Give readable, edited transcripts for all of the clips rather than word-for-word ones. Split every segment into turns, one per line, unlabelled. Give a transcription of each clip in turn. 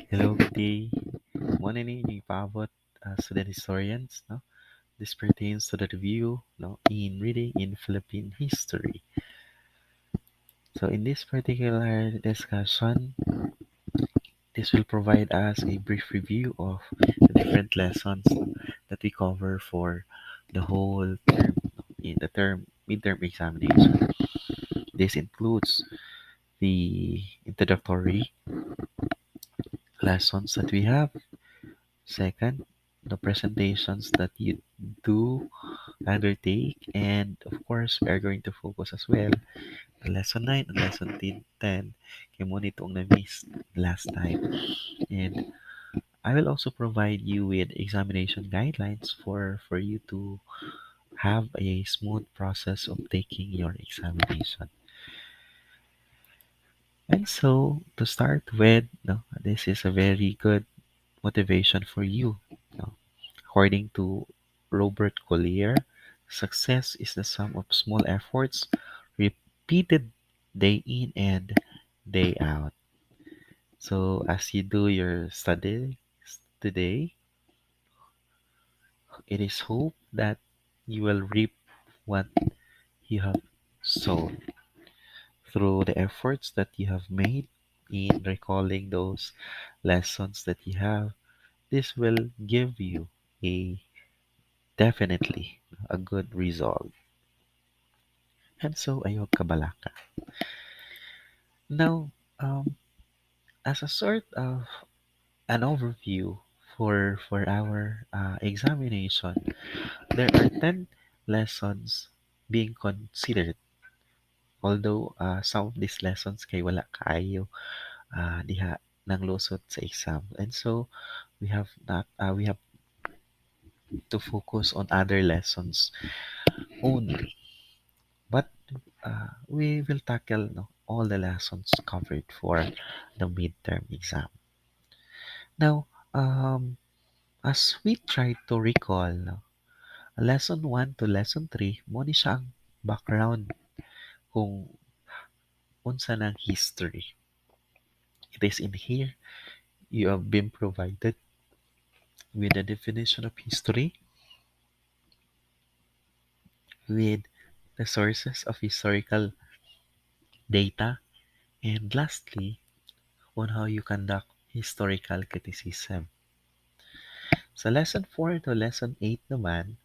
Hello, good day. Mo na ni yung paabot student historians, no? This pertains to the review, no, in reading in Philippine history. So in this particular discussion, this will provide us a brief review of the different lessons that we cover for the whole term, no, in the term midterm examination. This includes the introductory lessons that we have. Second, the presentations that you do undertake, and of course, we are going to focus as well the lesson 9 and lesson 10 kay mo nitong na-miss last time. And I will also provide you with examination guidelines for you to have a smooth process of taking your examination. And so, to start with, no, this is a very good motivation for you. No? According to Robert Collier, success is the sum of small efforts repeated day in and day out. So, as you do your studies today, it is hope that you will reap what you have sown through the efforts that you have made in recalling those lessons that you have. This will give you a definitely a good result. And so, ayog kabalaka. Now, as a sort of an overview for our examination, there are 10 lessons being considered. Although some of these lessons kay wala kaayo diha nang lusot sa exam. And so we have to focus on other lessons only. But we will tackle no, all the lessons covered for the midterm exam. Now, as we try to recall, no, lesson 1 to lesson 3, mo ni siya ang background kung unsa ng history. It is in here you have been provided with a definition of history, with the sources of historical data, and lastly, on how you conduct historical criticism. Sa lesson 4 to lesson 8 naman,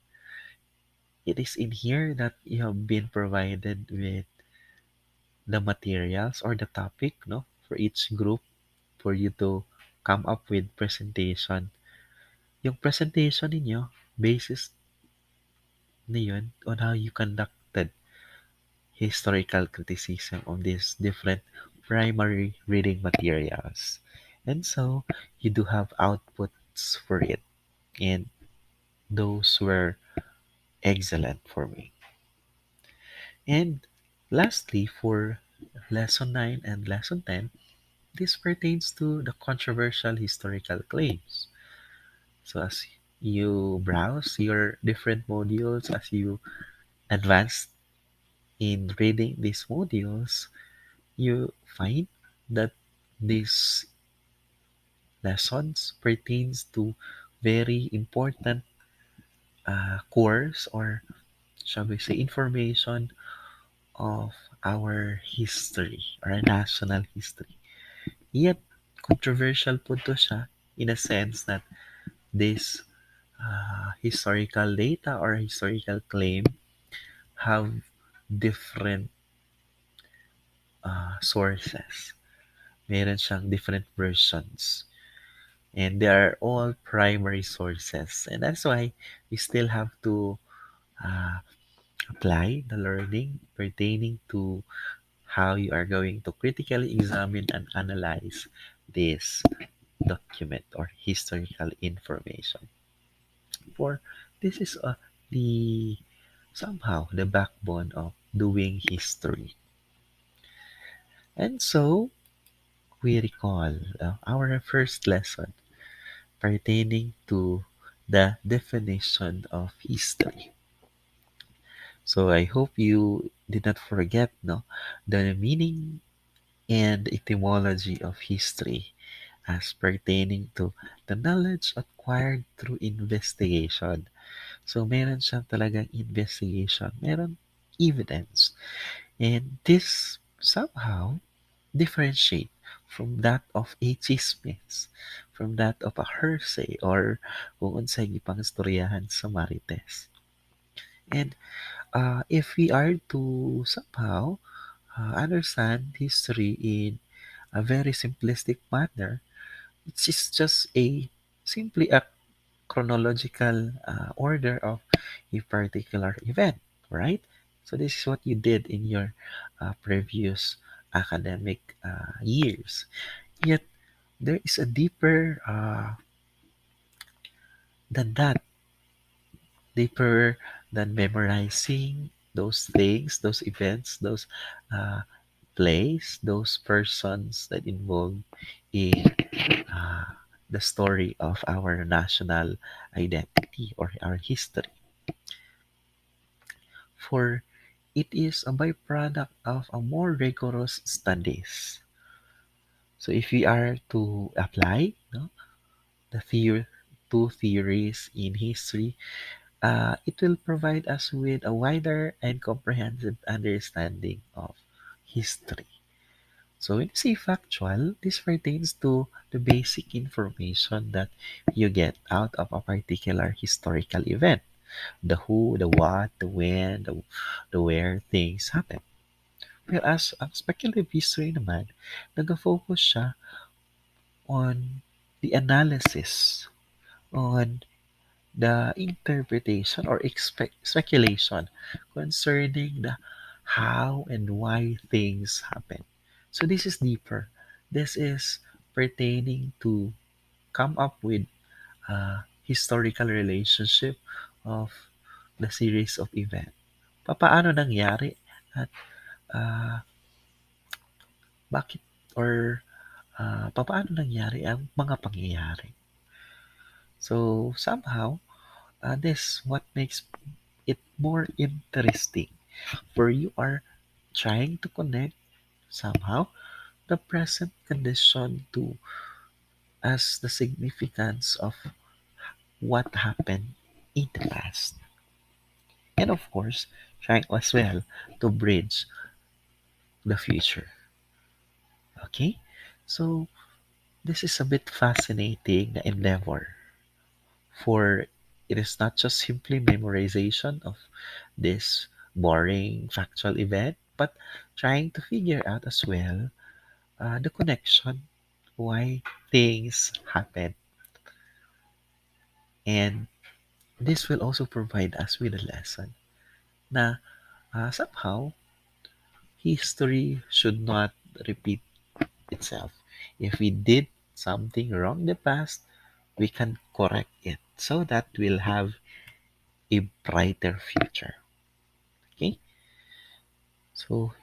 it is in here that you have been provided with the materials or the topic no for each group for you to come up with presentation. Yung presentation ninyo basis na yun on how you conducted historical criticism of these different primary reading materials. And so you do have outputs for it. And those were excellent for me. And lastly, for lesson 9 and lesson 10, this pertains to the controversial historical claims. So as you browse your different modules, as you advance in reading these modules, you find that these lessons pertains to very important course or shall we say information of our history or our national history. Yet controversial po to siya in a sense that this historical data or historical claim have different sources. Meron siyang different versions. And they are all primary sources. And that's why we still have to uh, apply the learning pertaining to how you are going to critically examine and analyze this document or historical information. For this is the somehow the backbone of doing history. And so we recall our first lesson pertaining to the definition of history. So I hope you did not forget no the meaning and etymology of history. as pertaining to the knowledge acquired through investigation. So, meron siyang talagang investigation, meron evidence. And this somehow differentiate from that of a chismis, from that of a hearsay, or kung unsay gipang istoryahan sa Marites. And if we are to somehow understand history in a very simplistic manner, it's just a simply a chronological order of a particular event, right? So this is what you did in your previous academic years. Yet there is a deeper than that, deeper than memorizing those things, those events, those uh, plays, those persons that involve in uh, the story of our national identity or our history. For it is a byproduct of a more rigorous studies. So if we are to apply the two theories in history, it will provide us with a wider and comprehensive understanding of history. So when you say factual, this pertains to the basic information that you get out of a particular historical event. The who, the what, the when, the where things happen. Whereas ang speculative history naman, nag-focus siya on the analysis, on the interpretation or speculation concerning the how and why things happen. So this is deeper. This is pertaining to come up with a historical relationship of the series of event. Papaano nangyari at ah, bakit or papaano nangyari ang mga pangyayari. So somehow, this what makes it more interesting where you are trying to connect somehow the present condition to as the significance of what happened in the past. And of course, trying as well to bridge the future. Okay? So this is a bit fascinating endeavor for it is not just simply memorization of this boring factual event, but trying to figure out as well the connection why things happen. And this will also provide us with a lesson na somehow history should not repeat itself. If we did something wrong in the past, we can correct it so that we'll have a brighter future. Okay? So,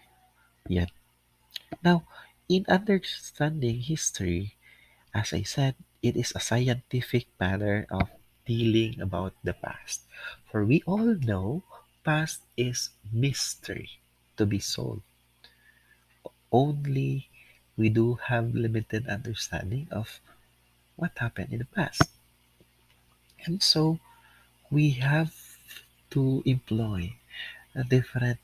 yeah. Now, in understanding history, as I said, it is a scientific manner of dealing about the past. For we all know past is mystery to be solved. Only we do have limited understanding of what happened in the past. And so we have to employ a different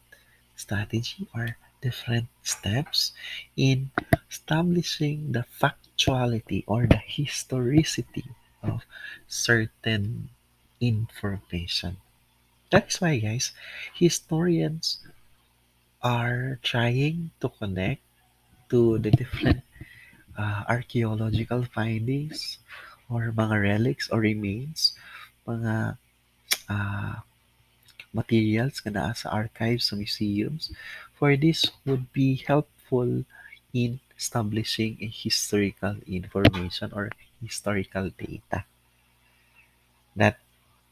strategy or different steps in establishing the factuality or the historicity of certain information. That's why, guys, historians are trying to connect to the different archaeological findings or mga relics or remains, mga uh, materials na naa sa archives sa museums, for this would be helpful in establishing a historical information or historical data that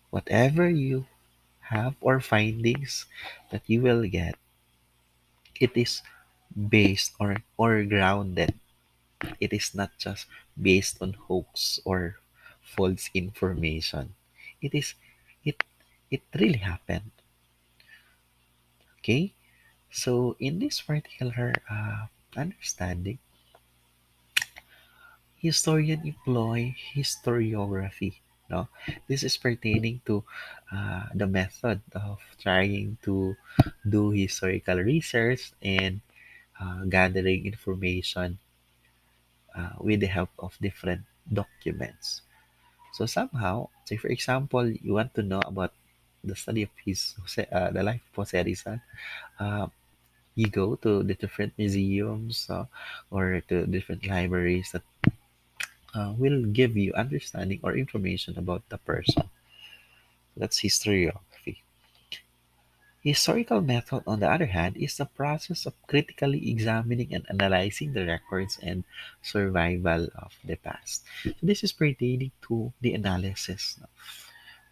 whatever you have or findings that you will get, it is based or grounded. It is not just based on hoax or false information. It is it it really happened. Okay? So in this particular understanding, historian employ historiography. No, this is pertaining to the method of trying to do historical research and gathering information with the help of different documents. So somehow, say for example, you want to know about the study of the life of Jose Rizal. Uh, you go to the different museums or to different libraries that will give you understanding or information about the person. That's historiography. Historical method, on the other hand, is the process of critically examining and analyzing the records and survival of the past. So this is pertaining to the analysis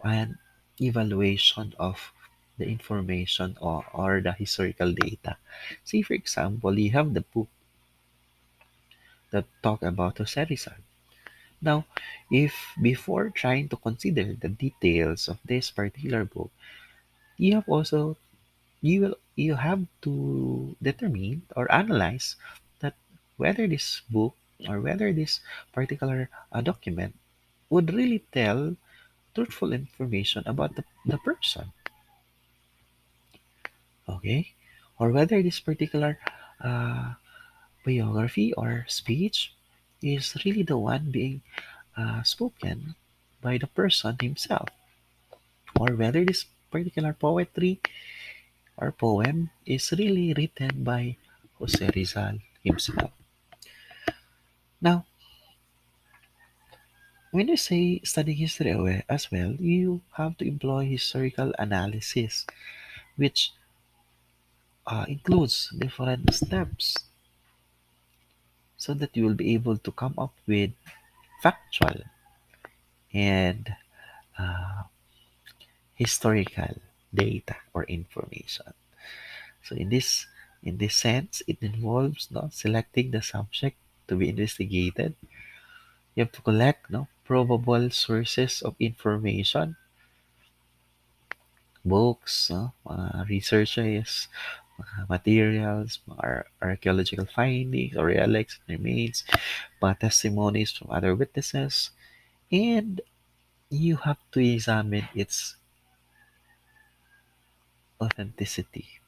and evaluation of the information or the historical data. See, for example, you have the book that talk about Jose Rizal. Now, if before trying to consider the details of this particular book, you have also you have to determine or analyze that whether this book or whether this particular document would really tell truthful information about the person, okay, or whether this particular uh, biography or speech is really the one being spoken by the person himself, or whether this particular poetry or poem is really written by Jose Rizal himself. Now, when you say studying history as well, you have to employ historical analysis, which includes different steps so that you will be able to come up with factual and uh, historical data or information. So in this sense, it involves no selecting the subject to be investigated. You have to collect no probable sources of information, books, no, mga researches, mga materials, mga archaeological findings or relics and remains, mga testimonies from other witnesses, and you have to examine its authenticity,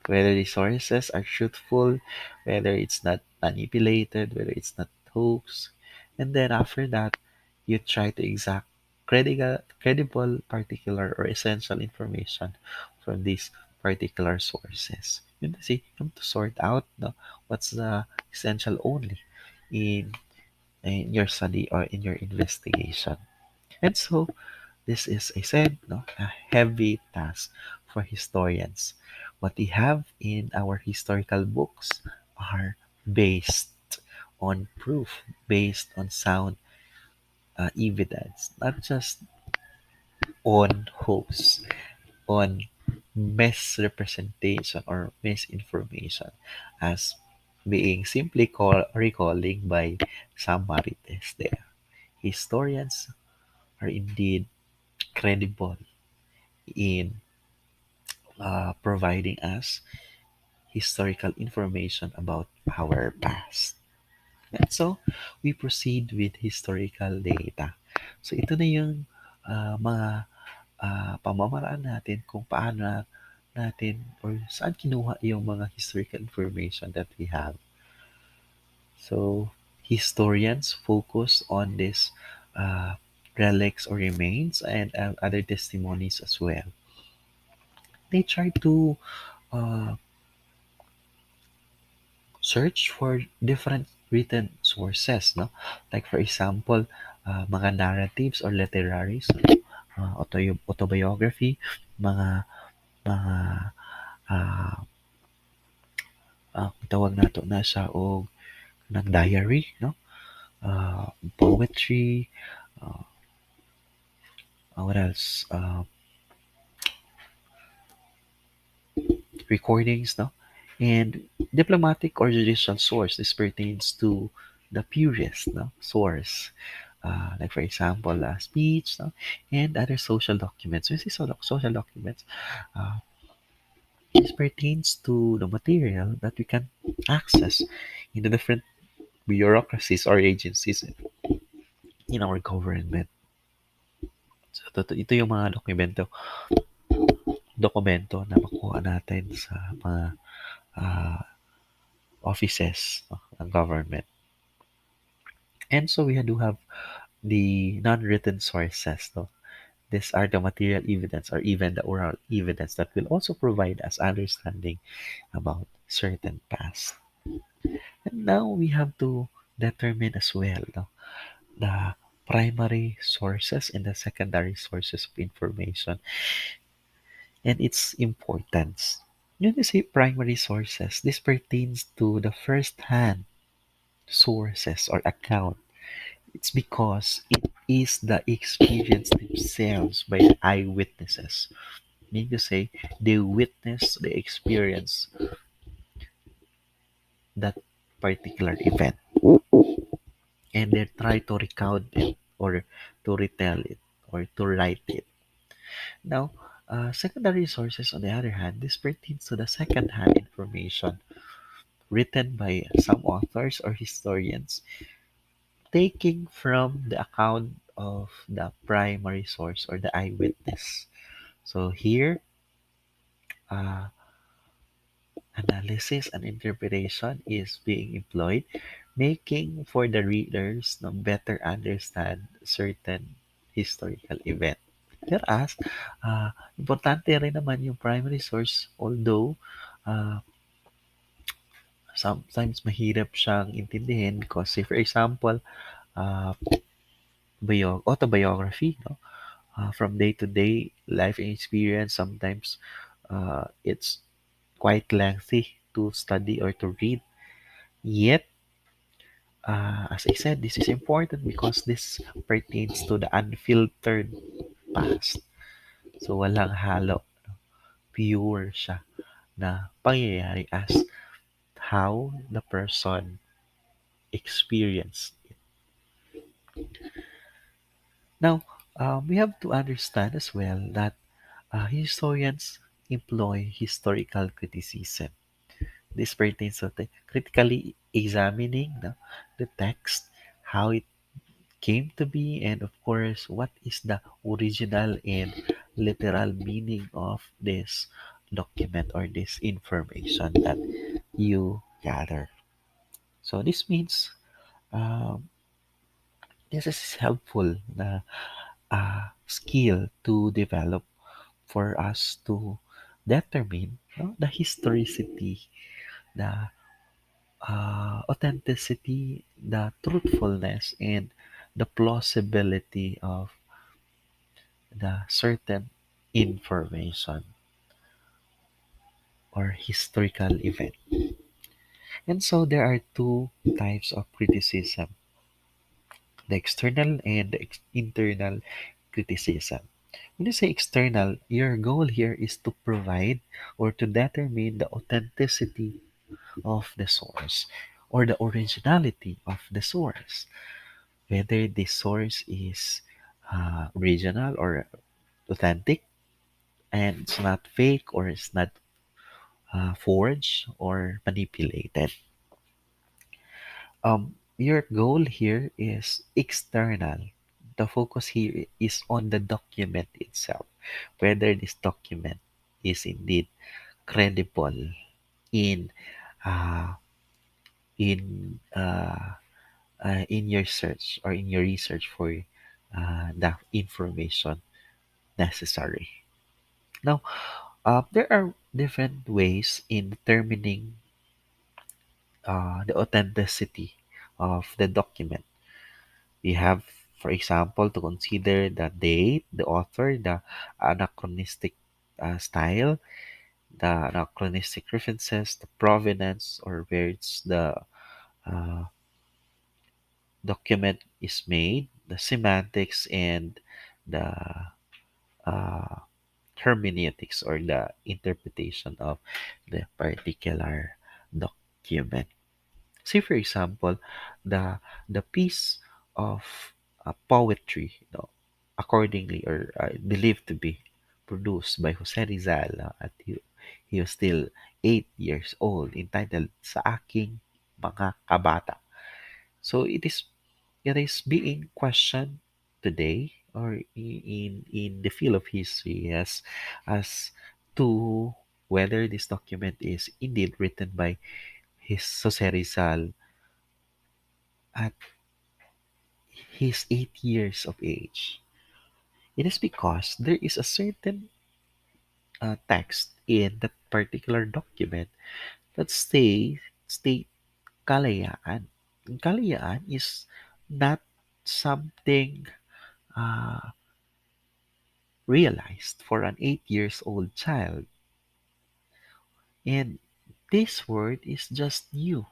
whether the sources are truthful, whether it's not manipulated, whether it's not hoax. And then after that, you try to exact credible, particular, or essential information from these particular sources. You have to sort out what's the essential only in, in your study or in your investigation. And so, this is, I said, no, a heavy task for historians. What we have in our historical books are based on proof, based on sound evidence, not just on hoax, on misrepresentation or misinformation, as being simply recalling by some marites there. Historians are indeed credible in providing us historical information about our past. And so, we proceed with historical data. So, ito na yung mga pamamaraan natin kung paano natin or saan kinuha yung mga historical information that we have. So, historians focus on this uh, relics or remains and other testimonies as well. They try to uh, search for different written sources, no? Like for example, mga narratives or literaries, autobiography, mga tawag nato na siya og ng diary, no? Poetry, uh, what else? Recordings, no? And diplomatic or judicial source. This pertains to the purest, no? Source. Like for example, speech, no? And other social documents. When you say social documents, uh, this pertains to the material that we can access in the different bureaucracies or agencies in our government. So, ito yung mga dokumento na makuha natin sa mga ah, offices no, ng government. And so we do have the non-written sources. No? These are the material evidence or even the oral evidence that will also provide us understanding about certain past. And now we have to determine as well no, the primary sources and the secondary sources of information and its importance. When you say primary sources, this pertains to the first-hand sources or account. It's because it is the experience themselves by the eyewitnesses. Meaning to say, they witness, they experience that particular event and they try to recount it or to retell it or to write it. Now, secondary sources, on the other hand, this pertains to the second-hand information written by some authors or historians, taking from the account of the primary source or the eyewitness. So here, uh, analysis and interpretation is being employed, making for the readers no better understand certain historical event. Whereas, importante rin naman yung primary source, although uh, sometimes mahirap siyang intindihin because say for example, uh, autobiography, no? From day to day life experience, sometimes it's quite lengthy to study or to read. Yet, as I said, this is important because this pertains to the unfiltered past. So, walang halo. Pure siya na pangyayari as how the person experienced it. Now, we have to understand as well that historians employ historical criticism. This pertains to critically examining the text, how it came to be, and of course, what is the original and literal meaning of this document or this information that you gather. So this means um, this is helpful na skill to develop for us to determine no, the historicity, the authenticity, the truthfulness, and the plausibility of the certain information or historical event. And so there are two types of criticism, the external and the internal criticism. When you say external, your goal here is to provide or to determine the authenticity of the source or the originality of the source, whether the source is original or authentic and it's not fake or it's not forged or manipulated. Your goal here is external. The focus here is on the document itself, whether this document is indeed credible in uh, in your search or in your research for the information necessary. Now, there are different ways in determining the authenticity of the document. We have, for example, to consider the date, the author, the anachronistic style, the anachronistic references, the provenance, or where it's the uh, document is made, the semantics, and the uh, hermeneutics or the interpretation of the particular document. Say, for example, the piece of poetry, accordingly or believed to be produced by Jose Rizal he was still 8 years old, entitled Sa Aking Mga Kabata. So it is being questioned today, or in the field of history, as to whether this document is indeed written by his Jose Rizal at his 8 years of age. It is because there is a certain text in that particular document that state kalayaan. Kalayaan is not something uh, realized for an 8 years old child. And this word is just new.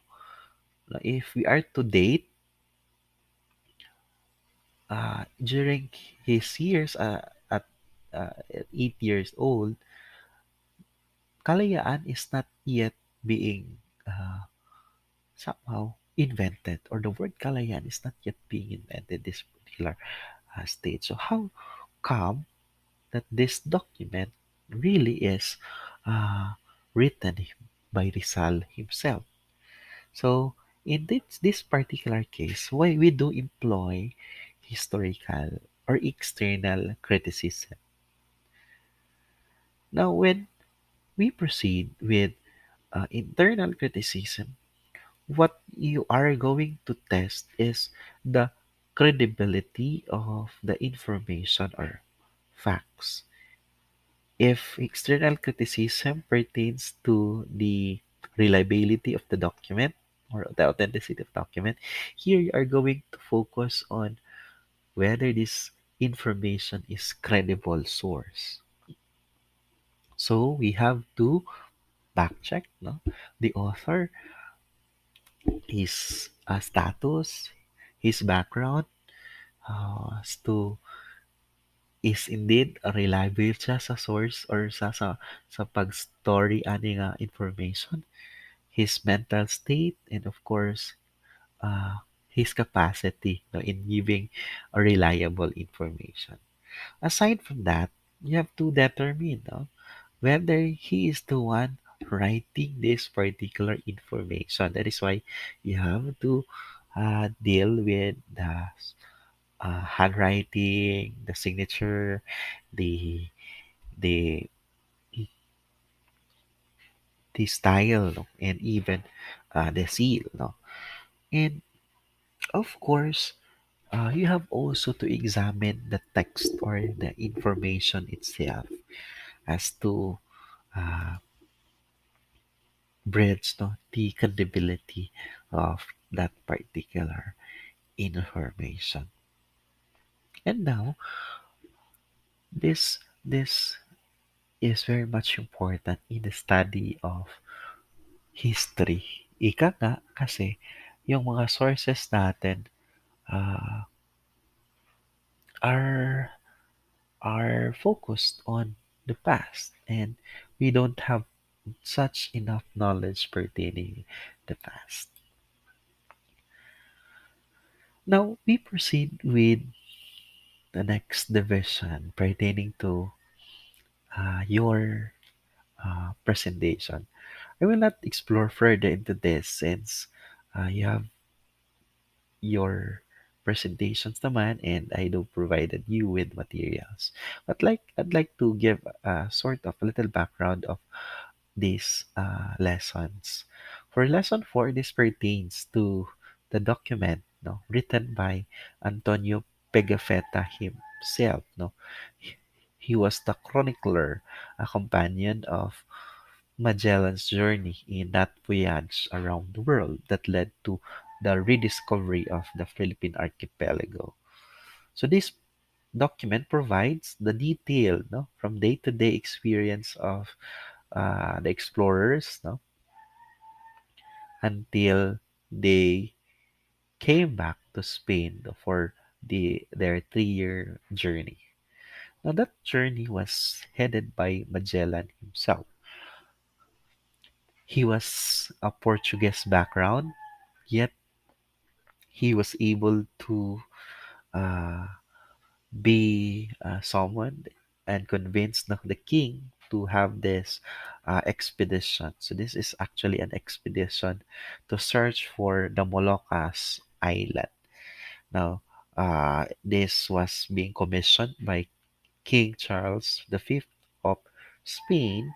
If we are to date, during his years at 8 years old, kalayaan is not yet being somehow invented, or the word kalayaan is not yet being invented this particular stage. So how come that this document really is uh, written by Rizal himself? So in this particular case, why we do employ historical or external criticism. Now, when we proceed with internal criticism, what you are going to test is the credibility of the information or facts. If external criticism pertains to the reliability of the document or the authenticity of document, here you are going to focus on whether this information is credible source. So we have to back check, no, the author, his status, his background, as to is indeed reliable siya sa source or sa pag-story ani nga information, his mental state, and of course, his capacity, no, in giving a reliable information. Aside from that, you have to determine, no, whether he is the one writing this particular information. That is why you have to deal with the handwriting, the signature, the the the style, no, and even the seal. No? And of course, you have also to examine the text or the information itself as to uh, bridge, no, the credibility of that particular information. And now, this is very much important in the study of history. Ika nga kasi yung mga sources natin uh, are are focused on the past, and we don't have such enough knowledge pertaining the past. Now we proceed with the next division pertaining to your presentation. I will not explore further into this since you have your presentations naman, and I do provided you with materials. But I'd like to give a sort of a little background of these lessons. For lesson 4, this pertains to the document, no, written by Antonio Pigafetta himself. No, he was the chronicler, a companion of Magellan's journey in that voyage around the world that led to the rediscovery of the Philippine archipelago. So this document provides the detail, no, from day-to-day experience of the explorers, no, until they came back to Spain for their 3-year journey. Now that journey was headed by Magellan himself. He was a Portuguese background, yet he was able to uh, be summoned and convinced of the king to have this expedition. So this is actually an expedition to search for the Moluccas island. Now, this was being commissioned by King Charles V of Spain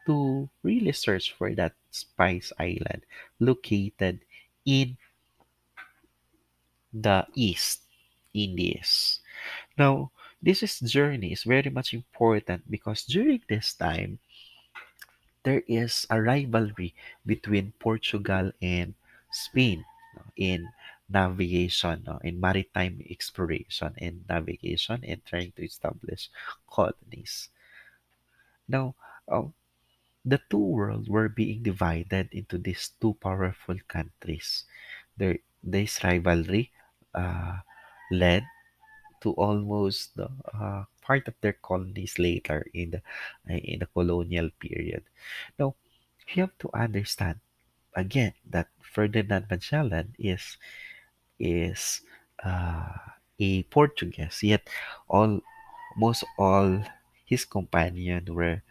to really search for that Spice Island located in the East Indies. Now, journey is very much important because during this time, there is a rivalry between Portugal and Spain, no, in navigation, no, in maritime exploration and navigation and trying to establish colonies. Now, uh, the two worlds were being divided into these two powerful countries. This rivalry uh, led to almost the part of their colonies later in the colonial period. Now, you have to understand again that Ferdinand Magellan is a Portuguese, yet almost all his companions were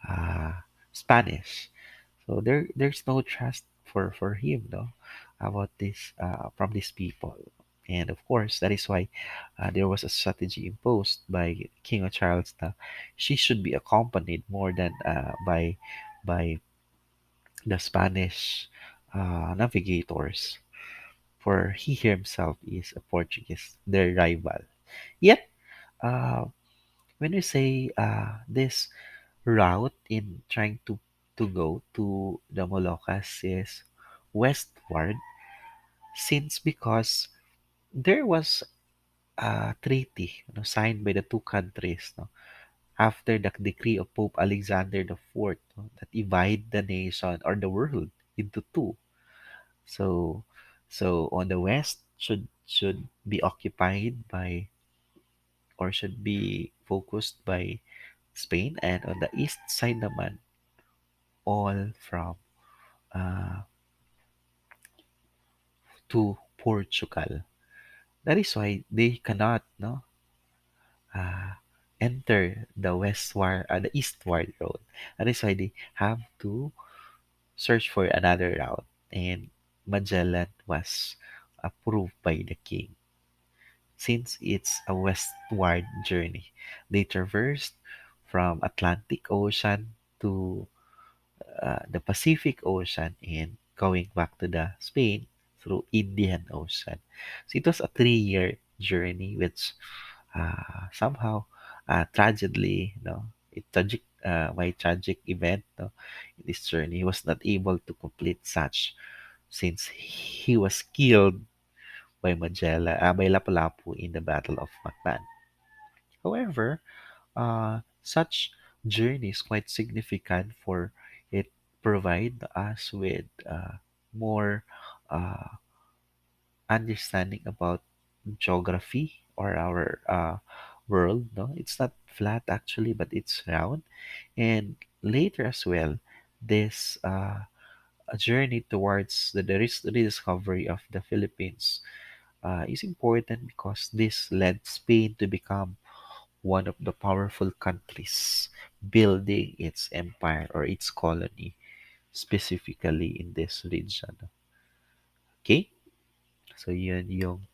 uh, Spanish. So there's no trust for him, no, about this from these people. And of course, that is why there was a strategy imposed by King of Charles that she should be accompanied more than by the Spanish navigators, for he himself is a Portuguese, their rival. Yet, uh, when we say this route in trying to go to the Moluccas is westward, since because there was a treaty, signed by the two countries, after the decree of Pope Alexander the Fourth, that divide the nation or the world into two. So, so on the west should be occupied by, or should be focused by, Spain, and on the east side naman, all from uh, to Portugal. That is why they cannot, uh, enter the eastward road. That is why they have to search for another route, and Magellan was approved by the king. Since it's a westward journey, they traversed from Atlantic Ocean to the Pacific Ocean and going back to the Spain through Indian Ocean. So it was a 3 year journey, which somehow tragically, my tragic event, in this journey, he was not able to complete such, since he was killed by Lapu-Lapu in the Battle of Mactan. However, such journey is quite significant, for it provide us with more uh, understanding about geography or our world. No, it's not flat actually, but it's round. And later as well, this a journey towards the rediscovery of the Philippines is important, because this led Spain to become one of the powerful countries building its empire or its colony, specifically in this region. Okay? So yun yung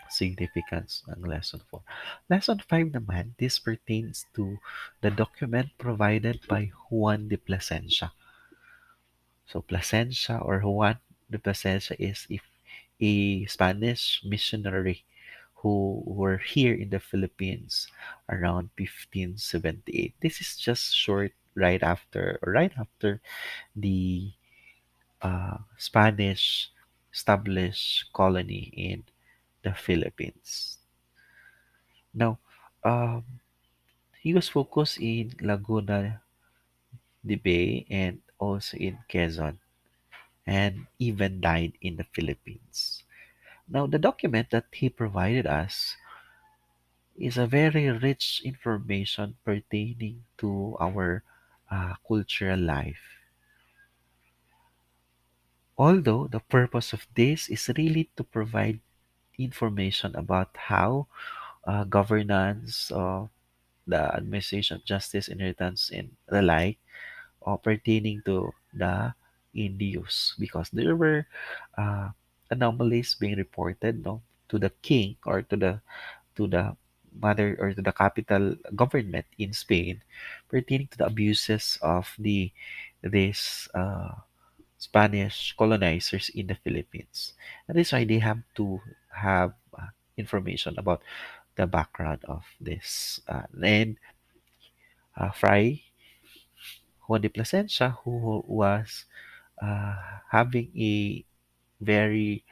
significance ng lesson 4. Lesson 5 naman, this pertains to the document provided by Juan de Plasencia. So Plasencia, or Juan de Plasencia, is if a Spanish missionary who were here in the Philippines around 1578. This is just short right after the Spanish established colony in the Philippines. Now, um, he was focused in Laguna de Bay and also in Quezon, and even died in the Philippines. Now, the document that he provided us is a very rich information pertaining to our cultural life. Although the purpose of this is really to provide information about how governance of the administration of justice, inheritance, and the like, pertaining to the Indios, because there were uh, anomalies being reported, no, to the king or to the mother or to the capital government in Spain pertaining to the abuses of these Spanish colonizers in the Philippines. And that's why they have to have information about the background of this. And Fray Juan de Plasencia, who was having a very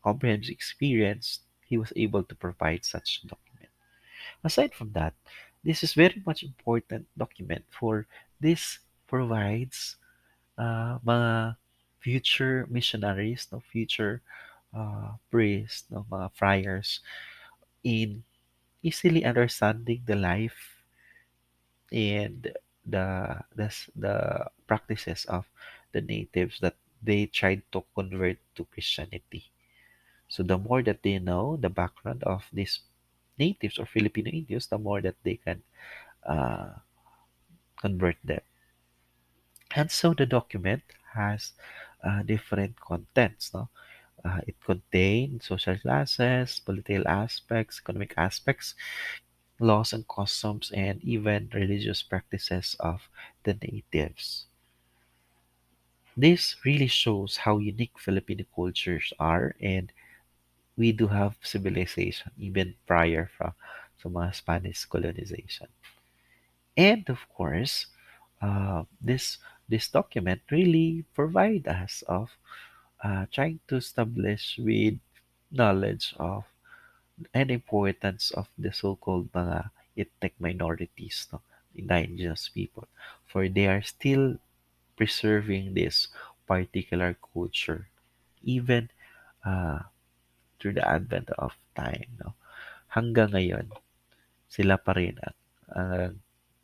comprehensive experience, he was able to provide such document. Aside from that, this is very much important document for this provides mga future missionaries, no, future priests, no, mga friars in easily understanding the life and the practices of the natives that they tried to convert to Christianity. So the more that they know the background of these natives or Filipino Indians, the more that they can uh, convert them. And so the document has different contents. No, it contains social classes, political aspects, economic aspects, laws and customs, and even religious practices of the natives. This really shows how unique Filipino cultures are, and we do have civilization even prior from sa mga Spanish colonization. And of course, this document really provide us of trying to establish with knowledge of and importance of the so-called mga ethnic minorities, no, indigenous people, for they are still preserving this particular culture even uh, through the advent of time, no. Hanggang ngayon, sila pa rin ang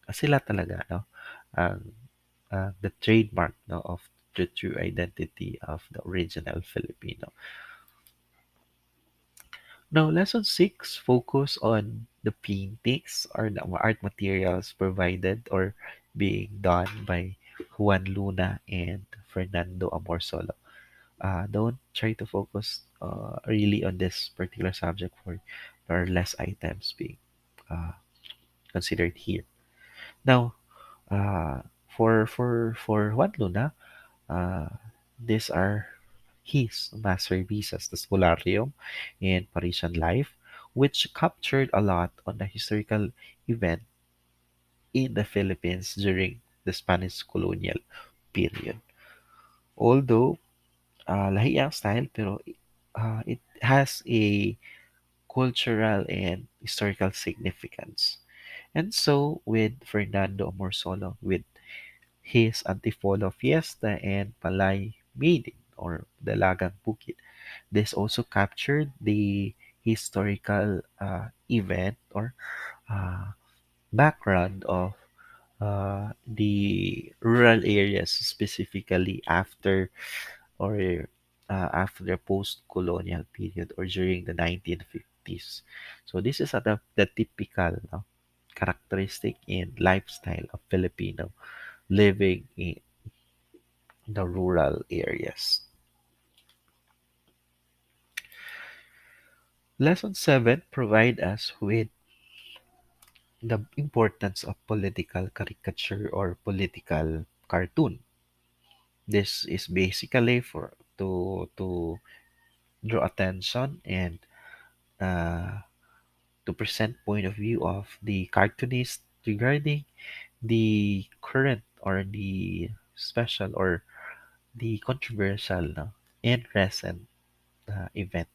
sila talaga, no, ang the trademark, no, of the true identity of the original Filipino. Now, lesson 6 focus on the paintings or the art materials provided or being done by Juan Luna and Fernando Amorsolo. Don't try to focus really on this particular subject for there are less items being uh, considered here. Now, for Juan Luna, uh, these are his masterpieces, the Spolarium and Parisian Life, which captured a lot on the historical event in the Philippines during the Spanish colonial period. Although lahi ang style, pero it has a cultural and historical significance. And so with Fernando Amorsolo, with his Antipolo Fiesta and Palay Maiden or Dalagang Bukid, this also captured the historical event or uh, background of the rural areas, specifically after the post-colonial period or during the 1950s. So this is the typical, no, characteristic and lifestyle of Filipino living in the rural areas. Lesson 7 provide us with the importance of political caricature or political cartoon. This is basically for to draw attention and uh, to present point of view of the cartoonist regarding the current or the special or the controversial, no, and recent event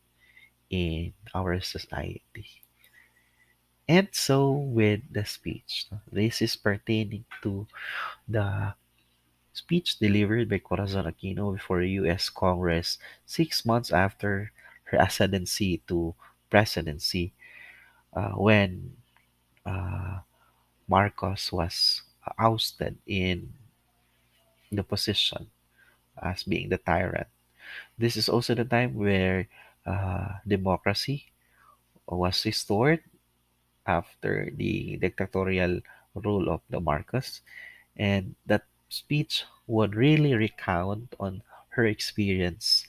in our society. And so with the speech, no, this is pertaining to the speech delivered by Corazon Aquino before U.S. Congress 6 months after her ascendancy to presidency, when uh, Marcos was ousted in the position as being the tyrant. This is also the time where democracy was restored after the dictatorial rule of the Marcos, and that speech would really recount on her experience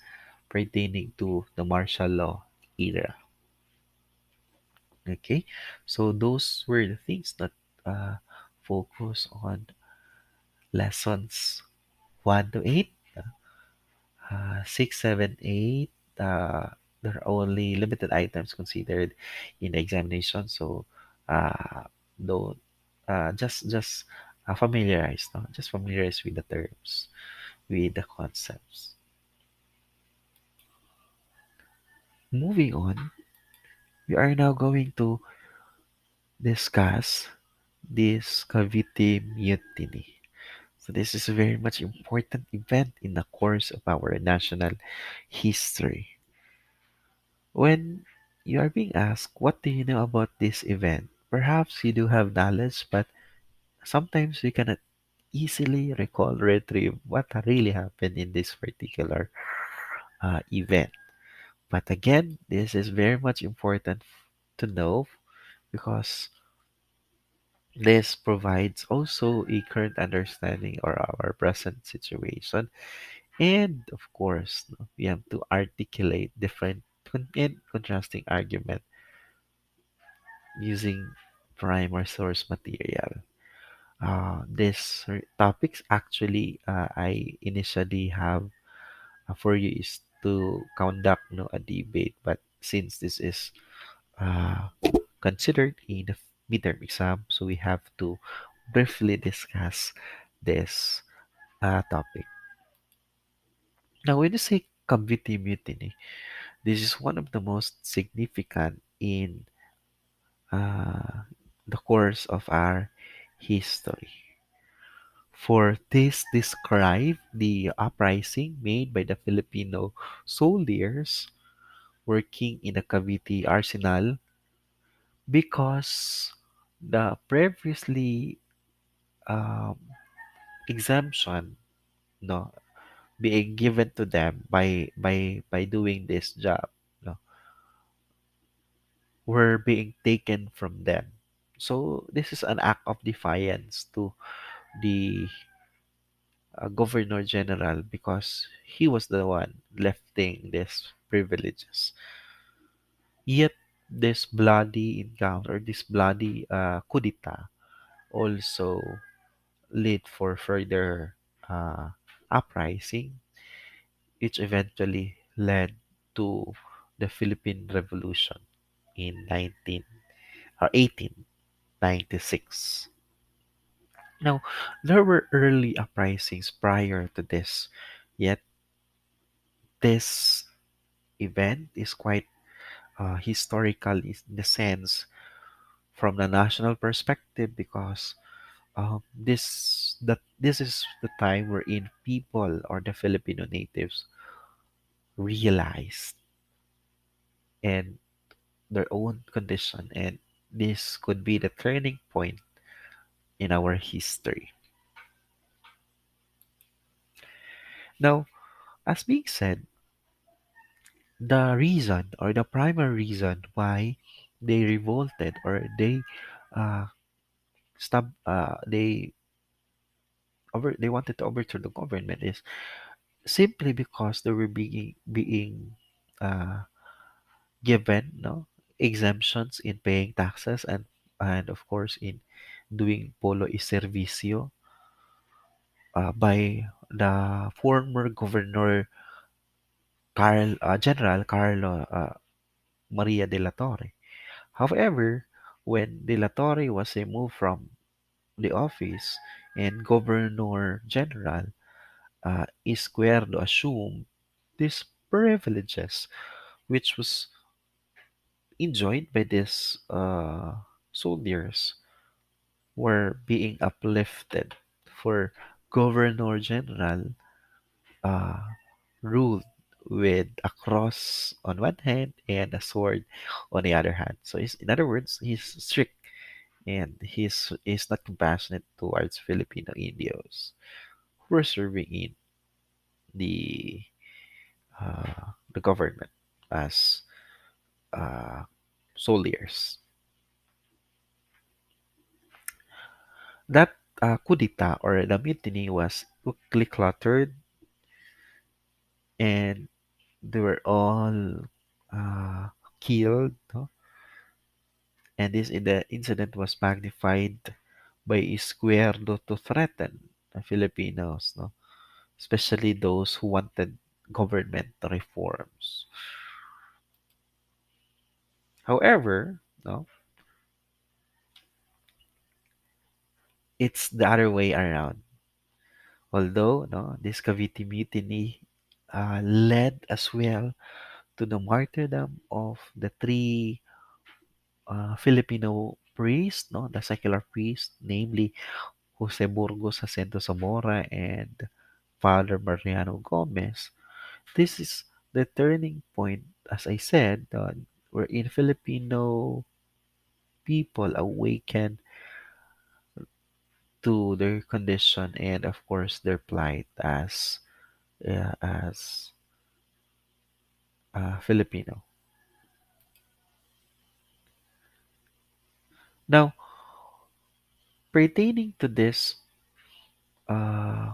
pertaining to the martial law era. Okay, so those were the things that uh, focus on lessons 1 to 8. 6, 7, 8. There are only limited items considered in the examination, so uh, don't familiarize, no? Just familiarize with the terms, with the concepts. Moving on, we are now going to discuss this cavity mutiny. So this is a very much important event in the course of our national history. When you are being asked, what do you know about this event? Perhaps you do have knowledge, but sometimes we cannot easily recall, retrieve what really happened in this particular event. But again, this is very much important to know because this provides also a current understanding of our present situation. And of course, no, we have to articulate different and contrasting argument using prime or source material. This topics actually I initially have for you is to conduct a debate, but since this is uh, considered in the midterm exam, so we have to briefly discuss this topic. Now, when you say committee mutiny, this is one of the most significant in uh, the course of our history. For this describe the uprising made by the Filipino soldiers working in the Cavite arsenal because the previously um, exemption no being given to them by doing this job no were being taken from them. So this is an act of defiance to the governor general because he was the one lefting these privileges. Yet this bloody encounter, this bloody coup d'etat, also led for further uh, uprising, which eventually led to the Philippine Revolution in 1896. Now, there were early uprisings prior to this, yet this event is quite historical in the sense from the national perspective because this is the time wherein people or the Filipino natives realized and their own condition, and this could be the turning point in our history. Now, as being said, the reason or the primary reason why they revolted or they uh, they wanted to overturn the government is simply because they were being uh, given exemptions in paying taxes and of course in doing polo y servicio by the former governor General Carlo Maria de la Torre. However, when de la Torre was removed from the office and Governor General Izquierdo assumed these privileges, which was enjoyed by these soldiers, were being uplifted for Governor General uh, ruled with a cross on one hand and a sword on the other hand. So, in other words, he's strict and he's not compassionate towards Filipino Indios who are serving in the the government as uh, soldiers. That coup d'etat or the mutiny was quickly cluttered and they were all uh, killed, no? And the incident was magnified by Izquierdo to threaten the Filipinos, no? Especially those who wanted government reforms. However, no, it's the other way around. Although no, this Cavite mutiny led as well to the martyrdom of the three Filipino priests, no, the secular priests, namely Jose Burgos Jacinto Zamora and Father Mariano Gomez. This is the turning point, as I said, wherein Filipino people awaken to their condition and, of course, their plight as Filipino. Now, pertaining to this uh,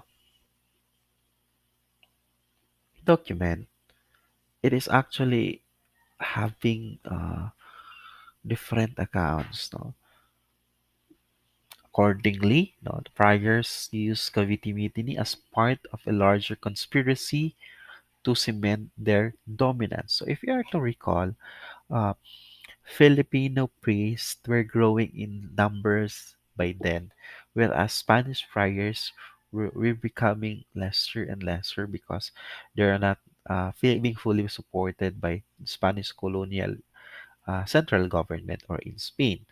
document, it is actually having different accounts. No? Accordingly, no, the friars used Cavite Mutiny as part of a larger conspiracy to cement their dominance. So, if you are to recall, uh, Filipino priests were growing in numbers by then, whereas Spanish friars were becoming lesser and lesser because they are not being fully supported by Spanish colonial central government or in Spain.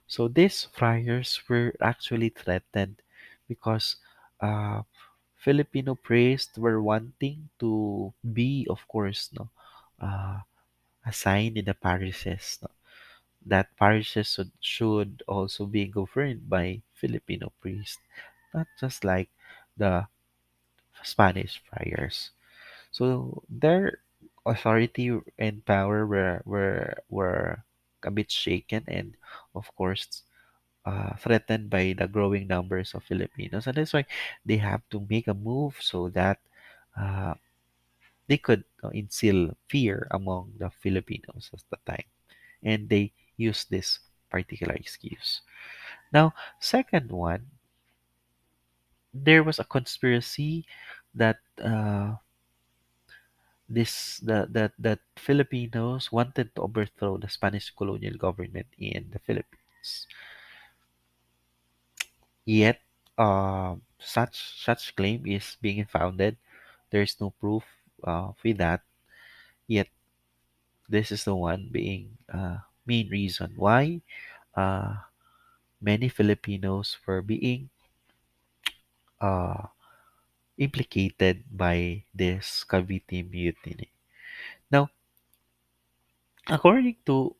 So these friars were actually threatened because uh, Filipino priests were wanting to be, of course, no, uh, assigned in the parishes. No? That parishes should also be governed by Filipino priests, not just like the Spanish friars. So their authority and power were a bit shaken and, of course, threatened by the growing numbers of Filipinos. And that's why they have to make a move so that uh, they could instill fear among the Filipinos at the time. And they use this particular excuse. Now, second one, there was a conspiracy that that Filipinos wanted to overthrow the Spanish colonial government in the Philippines. Yet, such claim is being founded. There is no proof with that. Yet, this is the one being main reason why uh, many Filipinos were being uh, implicated by this Cavite mutiny. Now, according to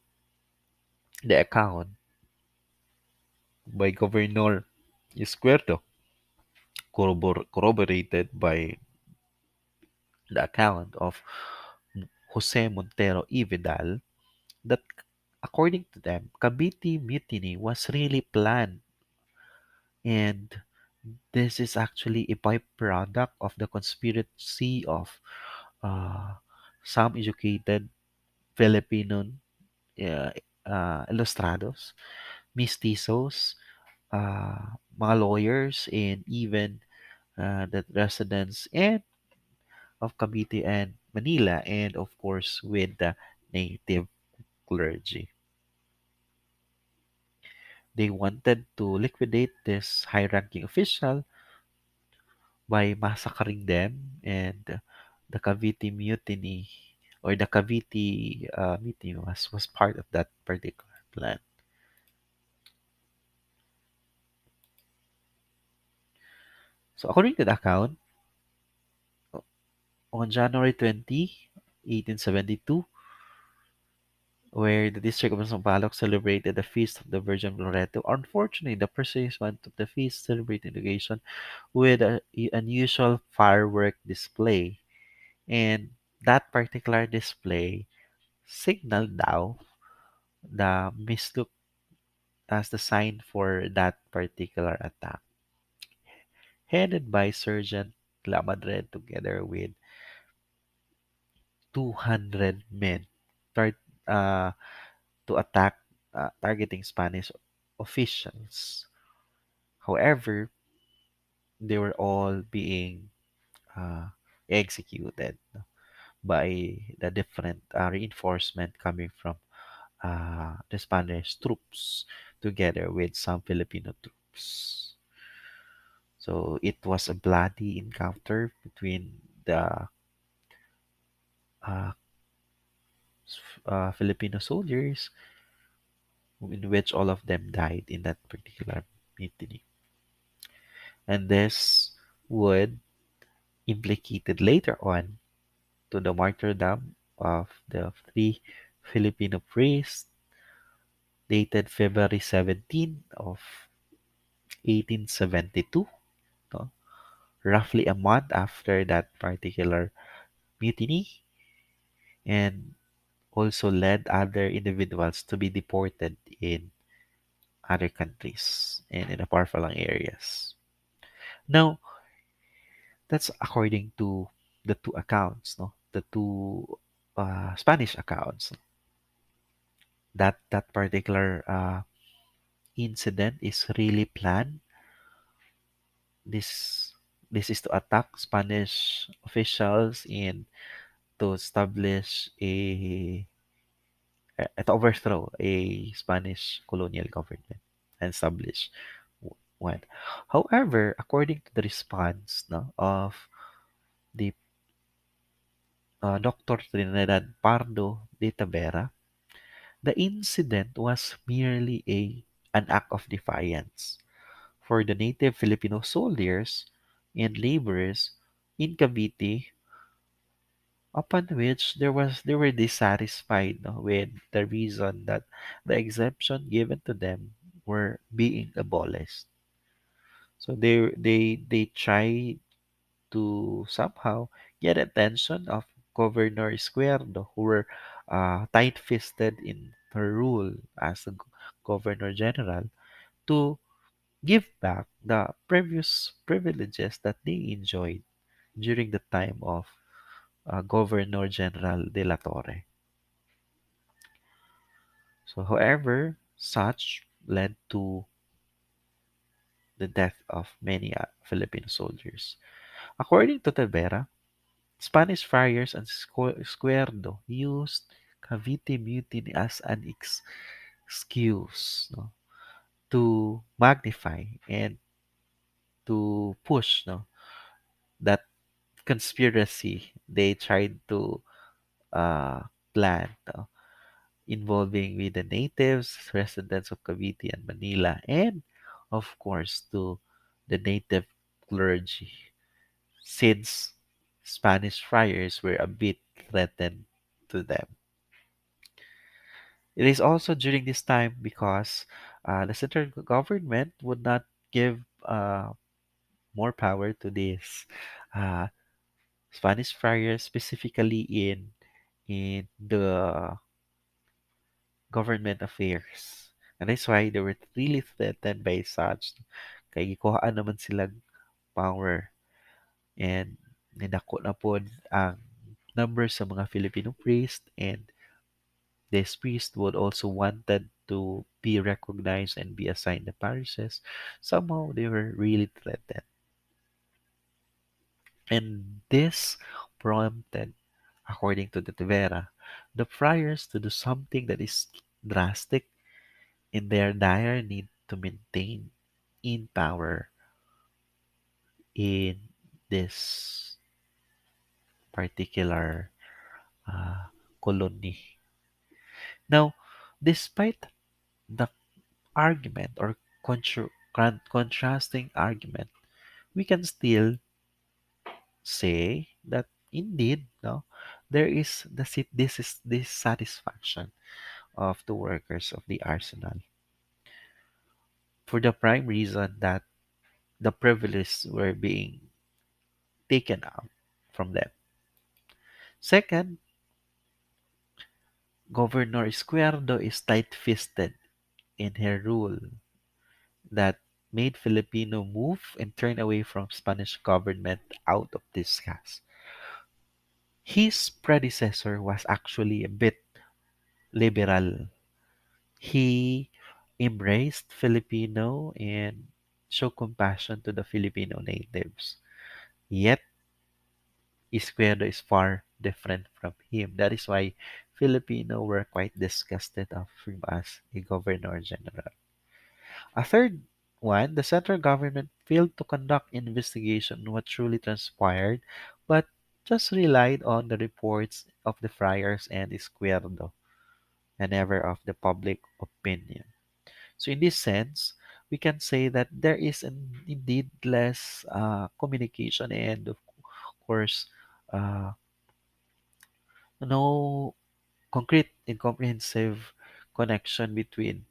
the account by Governor Izquierdo, corroborated by the account of Jose Montero y Vidal, that according to them, Cavite mutiny was really planned, and this is actually a byproduct of the conspiracy of uh, some educated Filipino uh, ilustrados, mestizos, mga lawyers, and even the residents and of Cavite and Manila, and of course with the native clergy. They wanted to liquidate this high-ranking official by massacring them, and the Cavite Mutiny or the Cavite Mutiny was part of that particular plan. So according to the account, on January 20, 1872, where the district of Sampaloc celebrated the feast of the Virgin Loreto. Unfortunately, the pursuant of the feast celebrated the occasion with an unusual firework display. And that particular display signaled now the mistook as the sign for that particular attack. Headed by Sergeant Lamadred together with 200 men start uh, to attack targeting Spanish officials. However, they were all being uh, executed by the different reinforcement coming from the Spanish troops together with some Filipino troops. So it was a bloody encounter between the uh, Filipino soldiers, in which all of them died in that particular mutiny. And this would implicated later on to the martyrdom of the three Filipino priests dated February 17 of 1872, no? Roughly a month after that particular mutiny, and also led other individuals to be deported in other countries and in the far-flung areas. Now, that's according to the two accounts, no? The two Spanish accounts. That particular incident is really planned. This this is to attack Spanish officials and to establish to overthrow a Spanish colonial government and establish one. However, according to the response, no, of the Dr. Trinidad Pardo de Tavera, the incident was merely an act of defiance for the native Filipino soldiers and laborers in Cavite, upon which they were dissatisfied, no, with the reason that the exemption given to them were being abolished. So they tried to somehow get attention of Governor Izquierdo, who were tight-fisted in her rule as a governor general, to give back the previous privileges that they enjoyed during the time of Governor General de la Torre. So, however, such led to the death of many Filipino soldiers. According to Tavera, Spanish friars and Escuerdo used Cavite mutiny as an excuse, no, to magnify and to push, no, that conspiracy they tried to uh, plan, no, involving with the natives, residents of Cavite and Manila, and of course to the native clergy, since Spanish friars were a bit threatened to them. It is also during this time because the central government would not give more power to these uh, Spanish friars, specifically in the government affairs. And that's why they were really threatened by such. Kaya gikuhaan naman silang power, and ninako na po ang number sa mga Filipino priest, and this priest would also wanted to be recognized and be assigned the parishes. Somehow they were really threatened. And this prompted, according to the Tavera, the friars to do something that is drastic in their dire need to maintain in power in this particular uh, colony. Now, despite the argument or contrasting argument, we can still say that indeed, no, there is this is dissatisfaction of the workers of the arsenal for the prime reason that the privileges were being taken out from them. Second, Governor Izquierdo is tight-fisted in her rule that made Filipino move and turn away from Spanish government out of disgust. His predecessor was actually a bit liberal. He embraced Filipino and showed compassion to the Filipino natives. Yet, Izquierdo is far different from him. That is why Filipino were quite disgusted of him as a governor general. A third one, the central government failed to conduct investigation on what truly transpired, but just relied on the reports of the friars and Izquierdo, and never of the public opinion. So, in this sense, we can say that there is indeed less communication and, of course, uh, no concrete and comprehensive connection between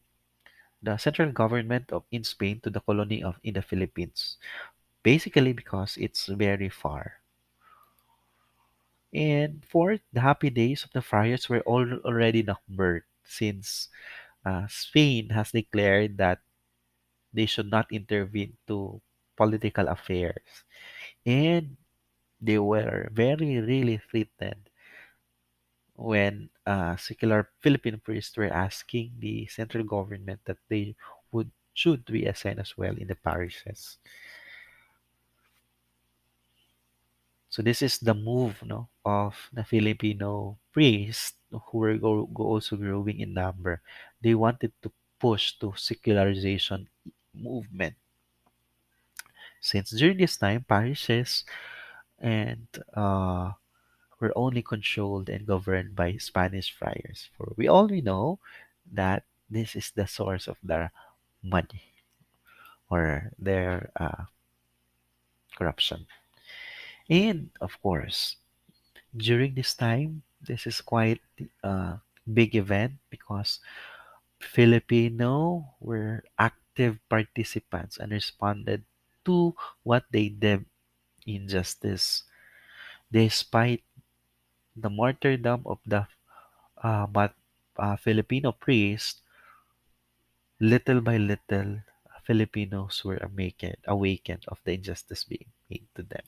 the central government of in Spain to the colony of in the Philippines. Basically because it's very far. And fourth, the happy days of the friars were already numbered since Spain has declared that they should not intervene to political affairs. And they were very really threatened when secular Philippine priests were asking the central government that they would should be assigned as well in the parishes. So this is the move, no, of the Filipino priests who were also growing in number. They wanted to push to secularization movement. Since during this time, parishes and were only controlled and governed by Spanish friars. For we already know that this is the source of their money or their corruption. And of course, during this time, this is quite a big event because Filipino were active participants and responded to what they deemed injustice. Despite the martyrdom of the Filipino priest, little by little, Filipinos were awakened of the injustice being made to them.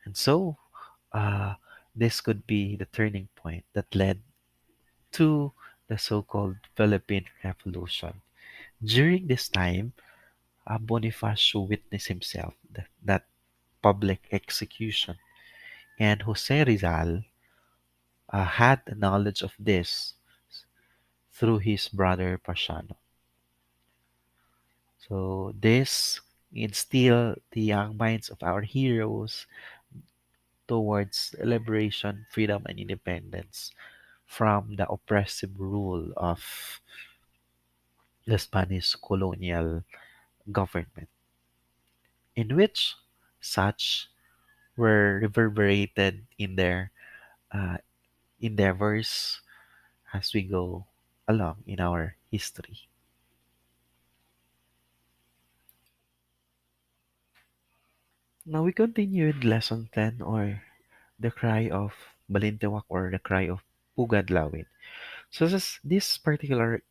And so, uh, this could be the turning point that led to the so-called Philippine Revolution. During this time, Bonifacio witnessed himself that public execution, and Jose Rizal had knowledge of this through his brother Pasiano. So this instilled the young minds of our heroes towards liberation, freedom, and independence from the oppressive rule of the Spanish colonial government, in which such were reverberated in their uh, endeavors as we go along in our history. Now we continue with lesson 10, or the cry of Balintawak, or the cry of Pugadlawin. So this particular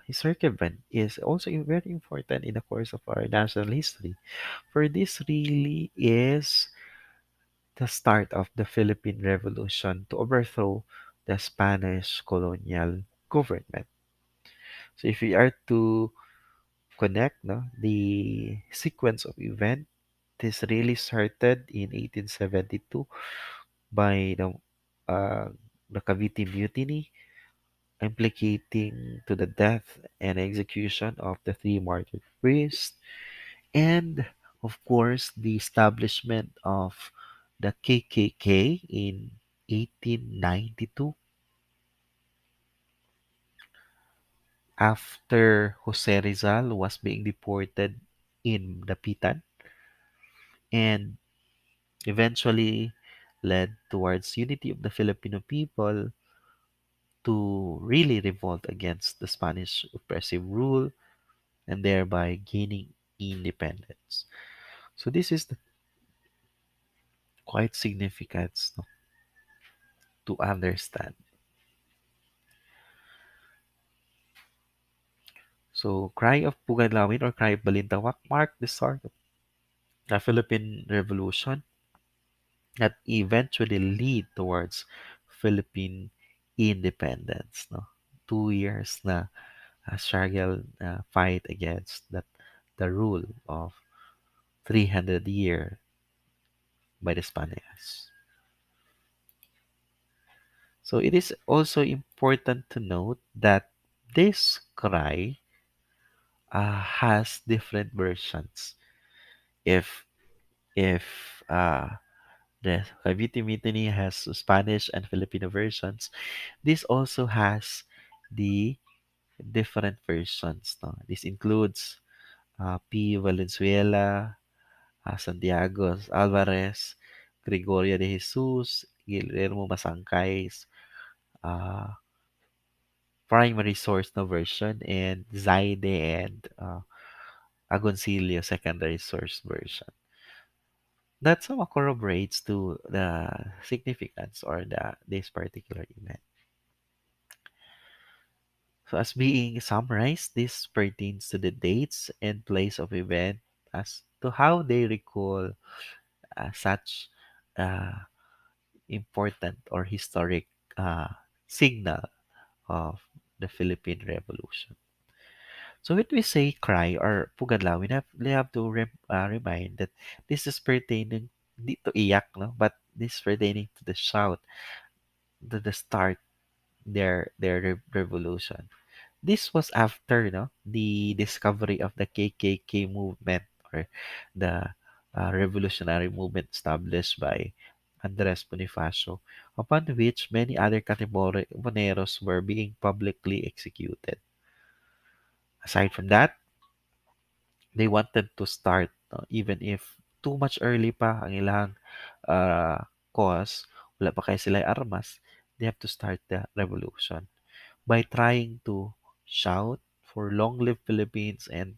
historic event is also very important in the course of our national history. For this really is the start of the Philippine Revolution to overthrow the Spanish colonial government. So if we are to connect, no, the sequence of event, this really started in 1872 by uh, the Cavite Mutiny, implicating to the death and execution of the three martyred priests, and of course the establishment of the KKK in 1892 after Jose Rizal was being deported in Dapitan, and eventually led towards unity of the Filipino people to really revolt against the Spanish oppressive rule and thereby gaining independence. So this is quite significant, no, to understand. So Cry of Pugadlawin or Cry of Balintawak marked the start of the Philippine Revolution that eventually lead towards Philippine independence, no? 2 years na struggle, fight against the rule of 300 year by the Spaniards. So it is also important to note that this cry has different versions. If if the Cavite Mutiny has Spanish and Filipino versions, this also has the different versions. No? This includes P. Valenzuela, Santiago Alvarez, Gregorio de Jesus, Guillermo Masangkay's uh, primary source no version, and Zaide and Agoncillo secondary source version. That somehow corroborates to the significance or this particular event. So as being summarized, this pertains to the dates and place of event as to how they recall such uh, important or historic uh, signal of the Philippine Revolution. So when we say cry or pugadlaw, we have to remind that this is pertaining di to iyak, no? But this is pertaining to the shout, to the start their revolution. This was after, no, the discovery of the KKK movement or the revolutionary movement established by Andres Bonifacio, upon which many other Katipuneros were being publicly executed. Aside from that, they wanted to start, no, even if too much early pa ang ilang cause, wala pa kaya sila armas, they have to start the revolution by trying to shout for long live Philippines and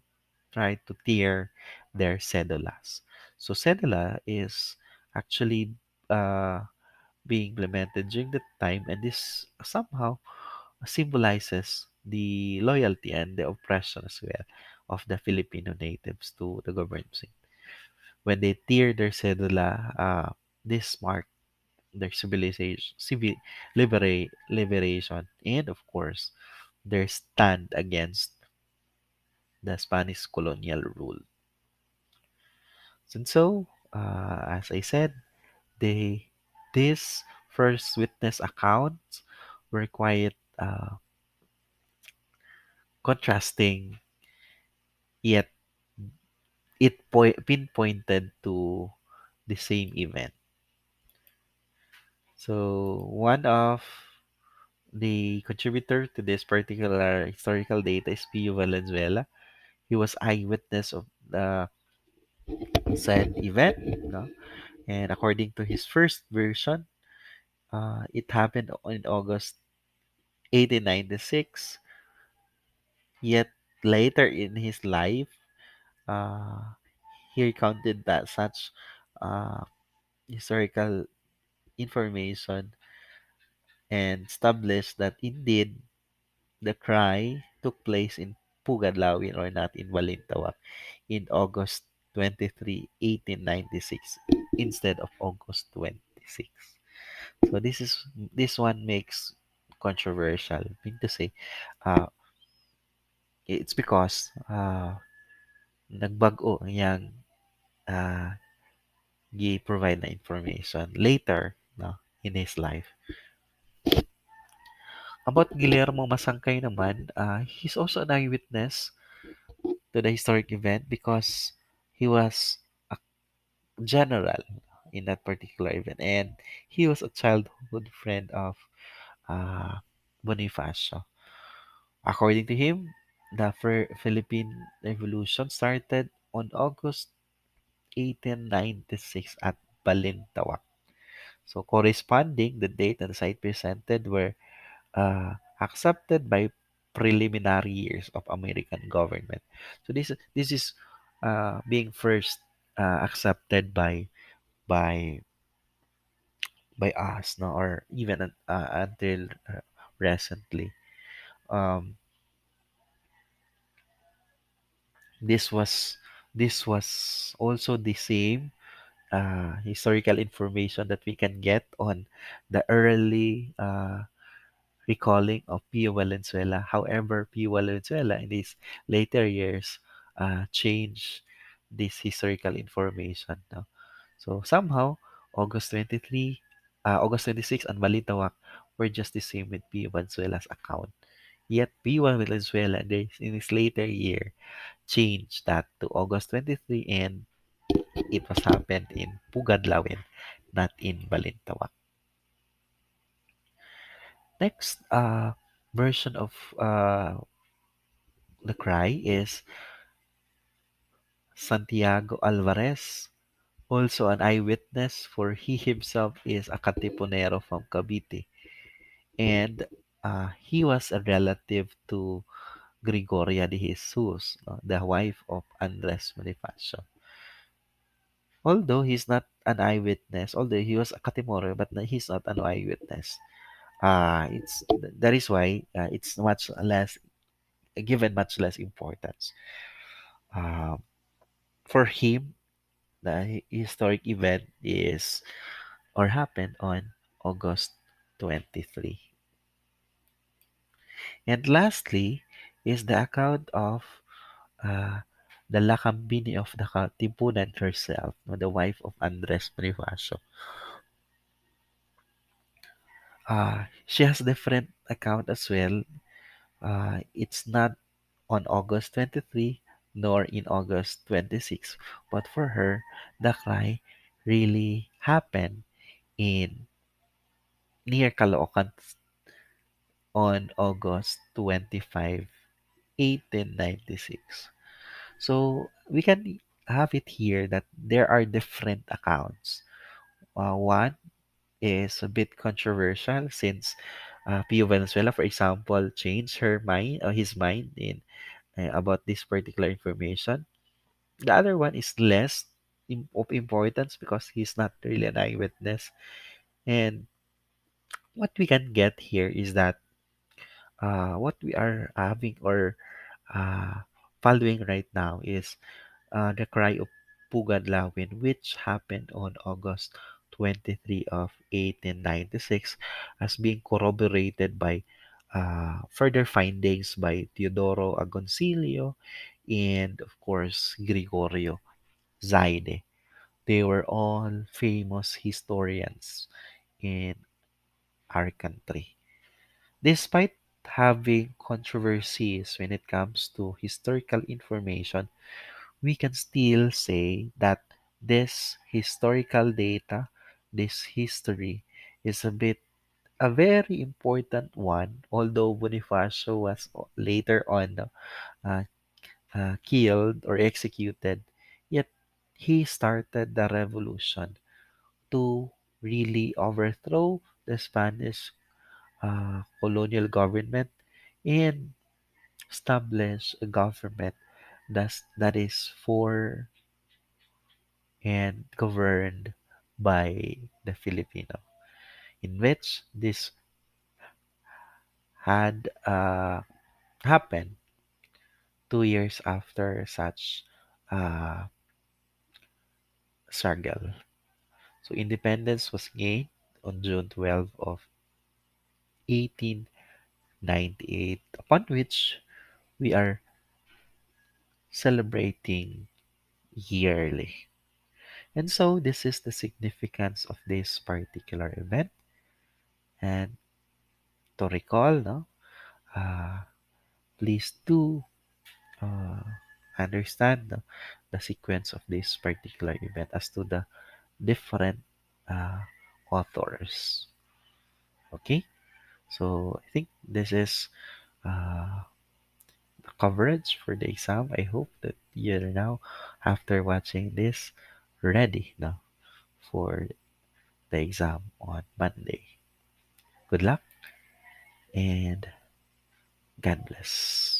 try to tear their cedulas. So cedula is actually uh, being implemented during that time, and this somehow symbolizes the loyalty and the oppression as well of the Filipino natives to the government. When they tear their cedula, this marked their liberation, and of course, their stand against the Spanish colonial rule. And so, as I said, they these first witness accounts were quite contrasting, yet pinpointed to the same event. So one of the contributor to this particular historical data is Pio Valenzuela. He was eyewitness of the said event, no? And according to his first version, it happened in August 1896. Yet later in his life, uh, he recounted that such uh, historical information and established that indeed the cry took place in Pugadlawin or not in Balintawak in August 23, 1896 instead of August 26. So this one makes controversial. Mean to say, uh, it's because nagbago ang yang uh, gi-provide na information later, no, in his life. About Guillermo Masangkay naman, he's also an eyewitness to the historic event because he was a general in that particular event, and he was a childhood friend of uh, Bonifacio. According to him, the Philippine Revolution started on August 1896 at Balintawak. So, corresponding, the date and the site presented were accepted by preliminary years of American government. So, this is being first accepted by by us, no, or even until recently. Um, this was this was also the same historical information that we can get on the early recalling of Pio Valenzuela. However, Pio Valenzuela in these later years changed this historical information. No? So somehow, August 23, August 26, and Balintawak were just the same with Pio Valenzuela's account. Yet Pio Valenzuela in his later year changed that to August 23, and it was happened in Pugadlawin, not in Balintawak. Next version of the cry is Santiago Alvarez, also an eyewitness, for he himself is a Katipunero from Cavite, and he was a relative to Gregoria de Jesus, no, the wife of Andres Bonifacio. Although he's not an eyewitness, although he was a Katimoro, but he's not an eyewitness. It's that is why it's much less given much less importance. Um, for him, the historic event is or happened on August 23. And lastly is the account of uh, the Lakambini of the Katipunan herself, no, the wife of Andres Bonifacio. She has different account as well. It's not on August 23 nor in August 26, but for her, the cry really happened in near Caloocan on August 25, 1896. So we can have it here that there are different accounts. One is a bit controversial since Pio Valenzuela, for example, changed his mind in about this particular information. The other one is less of importance because he's not really an eyewitness. And what we can get here is that what we are having or uh, following right now is the cry of Pugad Lawin, which happened on August 23 of 1896, as being corroborated by further findings by Teodoro Agoncillo and, of course, Gregorio Zaide. They were all famous historians in our country. Despite having controversies when it comes to historical information, we can still say that this historical data, this history, is a very important one. Although Bonifacio was later on uh, killed or executed, yet he started the revolution to really overthrow the Spanish colonial government and establish a government that is for and governed by the Filipino, in which this had happened 2 years after such uh, struggle. So independence was gained on June 12 of 1898, upon which we are celebrating yearly. And so this is the significance of this particular event. And to recall, no, uh, please do uh, understand the sequence of this particular event as to the different uh, authors. Okay, so I think this is uh, the coverage for the exam. I hope that you're now, after watching this, ready now for the exam on Monday. Good luck and God bless.